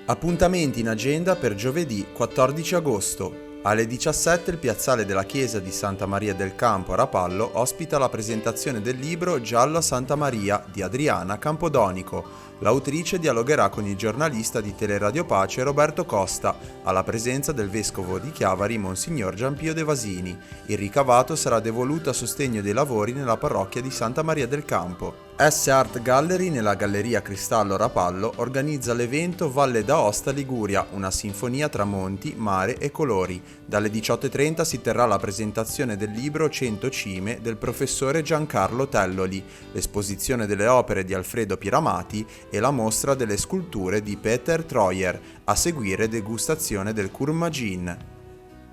Appuntamenti in agenda per giovedì 14 agosto. Alle 17 il piazzale della chiesa di Santa Maria del Campo a Rapallo ospita la presentazione del libro Giallo a Santa Maria di Adriana Campodonico. L'autrice dialogherà con il giornalista di Teleradio Pace Roberto Costa, alla presenza del vescovo di Chiavari Monsignor Giampio De Vasini. Il ricavato sarà devoluto a sostegno dei lavori nella parrocchia di Santa Maria del Campo. S-Art Gallery nella Galleria Cristallo Rapallo organizza l'evento Valle d'Aosta Liguria, una sinfonia tra monti, mare e colori. Dalle 18:30 si terrà la presentazione del libro 100 cime del professore Giancarlo Telloli, l'esposizione delle opere di Alfredo Piramati e la mostra delle sculture di Peter Troyer, a seguire degustazione del Curmagin.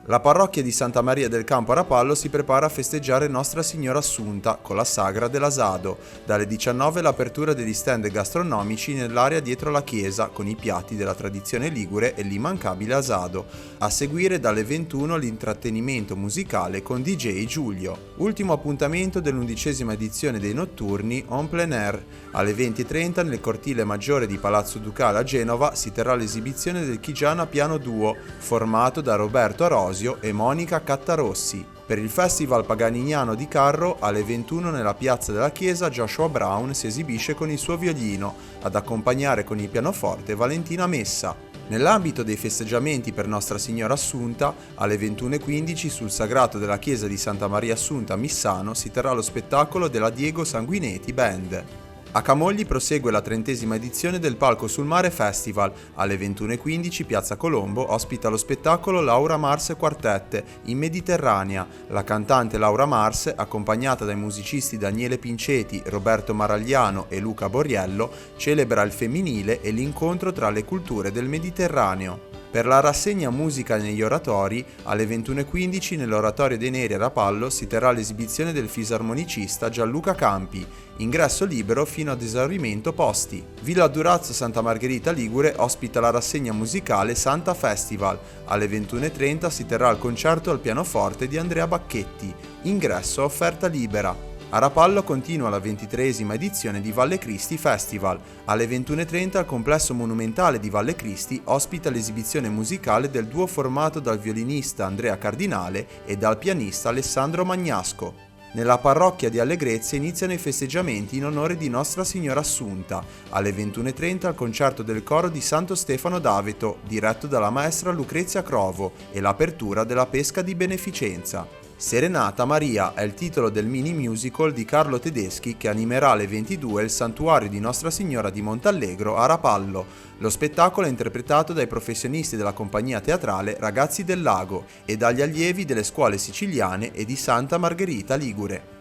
La parrocchia di Santa Maria del Campo a Rapallo si prepara a festeggiare Nostra Signora Assunta con la Sagra dell'Asado. Dalle 19 l'apertura degli stand gastronomici nell'area dietro la chiesa con i piatti della tradizione ligure e l'immancabile asado. A seguire dalle 21 l'intrattenimento musicale con DJ Giulio. Ultimo appuntamento dell'11ª edizione dei notturni On Plein Air. Alle 20:30 nel cortile maggiore di Palazzo Ducale a Genova si terrà l'esibizione del Chigiana Piano Duo, formato da Roberto Arosio e Monica Cattarossi. Per il Festival Paganignano di Carro, alle 21 nella piazza della chiesa Joshua Brown si esibisce con il suo violino, ad accompagnare con il pianoforte Valentina Messa. Nell'ambito dei festeggiamenti per Nostra Signora Assunta, alle 21:15 sul sagrato della chiesa di Santa Maria Assunta a Missano si terrà lo spettacolo della Diego Sanguinetti Band. A Camogli prosegue la 30ª edizione del Palco sul Mare Festival. Alle 21:15 Piazza Colombo ospita lo spettacolo Laura Mars Quartette in Mediterranea. La cantante Laura Mars, accompagnata dai musicisti Daniele Pinceti, Roberto Maragliano e Luca Boriello, celebra il femminile e l'incontro tra le culture del Mediterraneo. Per la rassegna Musica negli oratori, alle 21:15 nell'Oratorio dei Neri a Rapallo si terrà l'esibizione del fisarmonicista Gianluca Campi, ingresso libero fino ad esaurimento posti. Villa Durazzo Santa Margherita Ligure ospita la rassegna musicale Santa Festival. Alle 21:30 si terrà il concerto al pianoforte di Andrea Bacchetti, ingresso a offerta libera. A Rapallo continua la 23ª edizione di Valle Cristi Festival. Alle 21:30 il complesso monumentale di Valle Cristi ospita l'esibizione musicale del duo formato dal violinista Andrea Cardinale e dal pianista Alessandro Magnasco. Nella parrocchia di Allegrezze iniziano i festeggiamenti in onore di Nostra Signora Assunta. Alle 21:30 il concerto del coro di Santo Stefano d'Aveto, diretto dalla maestra Lucrezia Crovo, e l'apertura della pesca di beneficenza. Serenata Maria è il titolo del mini musical di Carlo Tedeschi che animerà alle 22 il santuario di Nostra Signora di Montallegro a Rapallo. Lo spettacolo è interpretato dai professionisti della compagnia teatrale Ragazzi del Lago e dagli allievi delle scuole siciliane e di Santa Margherita Ligure.